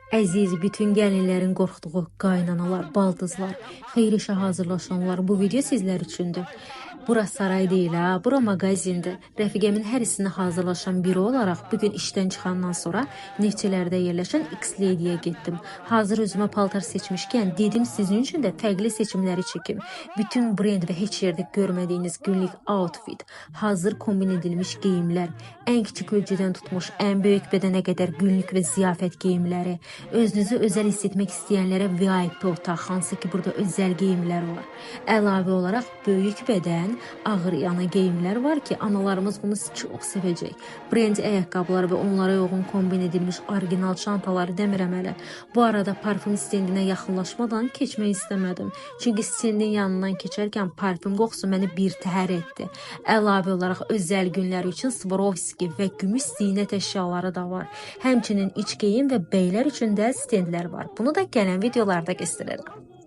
Əziz bütün gəlinlərin qorxduğu qaynanalar, baldızlar, xeyir işə hazırlaşanlar, bu video sizlər üçündür. Bura saray deyil ha, bura mağazindir. Rəfiqəmin hər isinə hazırlaşan biri olaraq bugün işdən çıxandan sonra Neftçilərdə yerləşən X-Lady'yə getdim. Hazır özümə paltar seçmişkən dedim sizin üçün də fərqli seçimləri çəkim. Bütün brend və heç yerdə görmədiyiniz günlük outfit, hazır kombin edilmiş geyimlər, ən kiçik ölçüdən tutmuş ən böyük bədənə qədər günlük və ziyafət geyimləri, özünüzü özəl hiss etmək istəyənlərə VIP otaq, hansı ki burada özəl geyimlər var. Əlavə olaraq böyük bədən, ağır yana geyimlər var ki, analarımız bunu çox sevəcək. Brend ayaqqabılar və onlara uyğun kombin edilmiş orijinal çantaları demirəm hələ. Bu arada parfüm stendinə yaxınlaşmadan keçmək istəmədim. Çünki stendin yanından keçərkən parfüm qoxusu məni bir təhər etdi. Əlavə olaraq özəl günlər üçün Swarovski və gümüş zinət əşyaları da var. Həmçinin iç geyim və beylər üçün də stendlər var. Bunu da gələn videolarda göstərərəm.